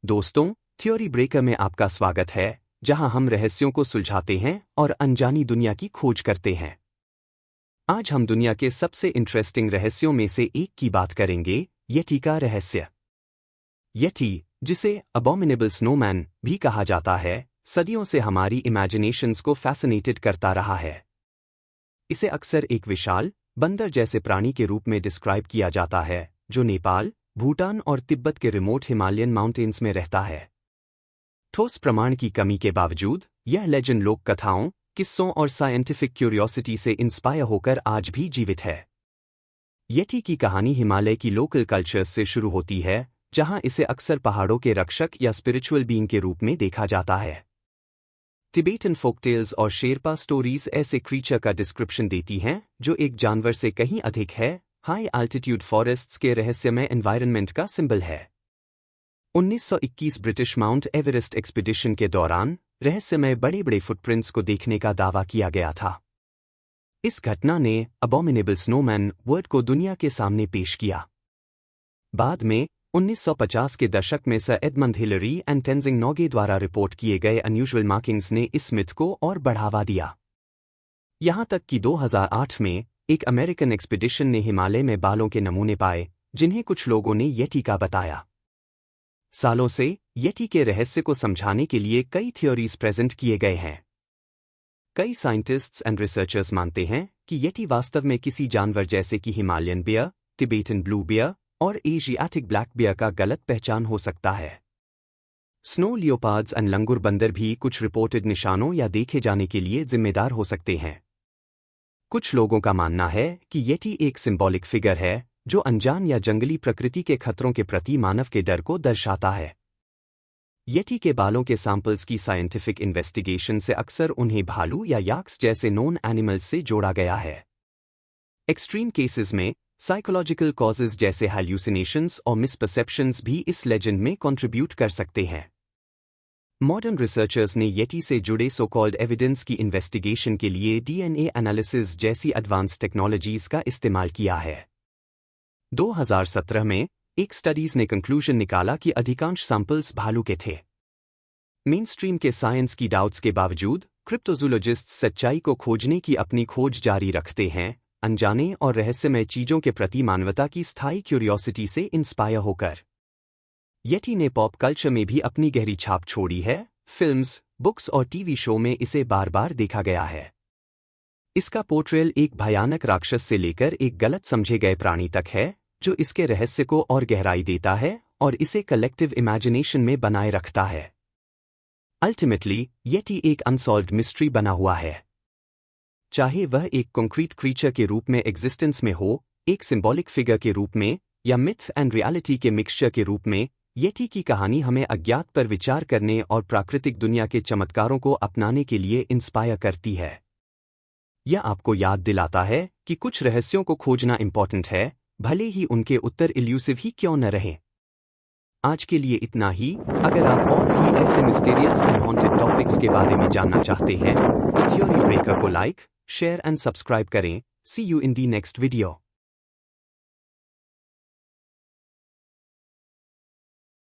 दोस्तों, theory breaker में आपका स्वागत है, जहां हम रहस्यों को सुलझाते हैं और अनजानी दुनिया की खोज करते हैं। आज हम दुनिया के सबसे इंटरेस्टिंग रहस्यों में से एक की बात करेंगे, येटी का रहस्य। येटी, जिसे अबॉमिनेबल स्नोमैन भी कहा जाता है, सदियों से हमारी इमेजिनेशंस को फैसिनेटेड करता रहा है। इसे अक्सर एक विशाल, बंदर जैसे प्राणी के रूप में डिस्क्राइब किया जाता है, जो नेपाल, भूटान और तिब्बत के रिमोट हिमालयन माउंटेन्स में रहता है। ठोस प्रमाण की कमी के बावजूद, यह लेजेंड लोक कथाओं, किस्सों और साइंटिफिक क्यूरियोसिटी से इंस्पायर होकर आज भी जीवित है। येटी की कहानी हिमालय की लोकल कल्चर्स से शुरू होती है, जहां इसे अक्सर पहाड़ों के रक्षक या स्पिरिचुअल बीइंग के रूप में देखा जाता है। तिबेटन फोकटेल्स और शेरपा स्टोरीज ऐसे क्रीचर का डिस्क्रिप्शन देती हैं, जो एक जानवर से कहीं अधिक है, हाई अल्टीट्यूड फॉरेस्ट्स के रहस्यमय एनवायरनमेंट का सिंबल है। 1921 ब्रिटिश माउंट एवरेस्ट एक्सपीडिशन के दौरान रहस्यमय बड़े बड़े फुटप्रिंट्स को देखने का दावा किया गया था। इस घटना ने अबॉमिनेबल स्नोमैन वर्ड को दुनिया के सामने पेश किया। बाद में 1950 के दशक में sir Edmund Hillary and Tenzing Norgay द्वारा रिपोर्ट किए गए अनयूजुअल मार्किंग्स ने इस मिथ को और बढ़ावा दिया। यहां तक कि 2008 में एक अमेरिकन एक्सपीडिशन ने हिमालय में बालों के नमूने पाए, जिन्हें कुछ लोगों ने येटी का बताया। सालों से येटी के रहस्य को समझाने के लिए कई थ्योरीज प्रेजेंट किए गए हैं। कई साइंटिस्ट्स एंड रिसर्चर्स मानते हैं कि येटी वास्तव में किसी जानवर जैसे कि Himalayan bear, Tibetan blue bear और एशियाटिक ब्लैक बियर का गलत पहचान हो सकता है। स्नो लियोपार्ड्स एंड लंगूर बंदर भी कुछ रिपोर्टेड निशानों या देखे जाने के लिए जिम्मेदार हो सकते हैं। कुछ लोगों का मानना है कि येटी एक सिंबॉलिक फिगर है, जो अनजान या जंगली प्रकृति के खतरों के प्रति मानव के डर को दर्शाता है। येटी के बालों के सैंपल्स की साइंटिफिक इन्वेस्टिगेशन से अक्सर उन्हें भालू या याक्स जैसे नॉन एनिमल्स से जोड़ा गया है। एक्सट्रीम केसेस में साइकोलॉजिकल कॉजेज जैसे हैल्यूसिनेशंस और मिसपरसेप्शंस भी इस लेजेंड में कंट्रीब्यूट कर सकते हैं। मॉडर्न रिसर्चर्स ने येटी से जुड़े सो कॉल्ड एविडेंस की इन्वेस्टिगेशन के लिए डीएनए एनालिसिस जैसी एडवांस टेक्नोलॉजीज का इस्तेमाल किया है। 2017 में एक स्टडीज ने कंक्लूजन निकाला कि अधिकांश सैंपल्स भालू के थे। मेनस्ट्रीम के साइंस की डाउट्स के बावजूद क्रिप्टोजूलॉजिस्ट्स सच्चाई को खोजने की अपनी खोज जारी रखते हैं, अनजाने और रहस्यमय चीजों के प्रति मानवता की स्थायी क्यूरियोसिटी से इंस्पायर होकर। येटी ने पॉप कल्चर में भी अपनी गहरी छाप छोड़ी है। फिल्म्स, बुक्स और टीवी शो में इसे बार बार देखा गया है। इसका पोर्ट्रेयल एक भयानक राक्षस से लेकर एक गलत समझे गए प्राणी तक है, जो इसके रहस्य को और गहराई देता है और इसे कलेक्टिव इमेजिनेशन में बनाए रखता है। अल्टीमेटली, येटी एक अनसॉल्व्ड मिस्ट्री बना हुआ है। चाहे वह एक कॉन्क्रीट क्रीचर के रूप में एग्जिस्टेंस में हो, एक सिंबॉलिक फिगर के रूप में, या मिथ एंड रियलिटी के मिक्सचर के रूप में, येटी की कहानी हमें अज्ञात पर विचार करने और प्राकृतिक दुनिया के चमत्कारों को अपनाने के लिए इंस्पायर करती है। यह आपको याद दिलाता है कि कुछ रहस्यों को खोजना इंपॉर्टेंट है, भले ही उनके उत्तर इल्यूसिव ही क्यों न रहें। आज के लिए इतना ही। अगर आप और भी ऐसे मिस्टीरियस एंड हॉन्टेड टॉपिक्स के बारे में जानना चाहते हैं, तो थ्योरी ब्रेकर को लाइक, शेयर एंड सब्सक्राइब करें। See you in the next video.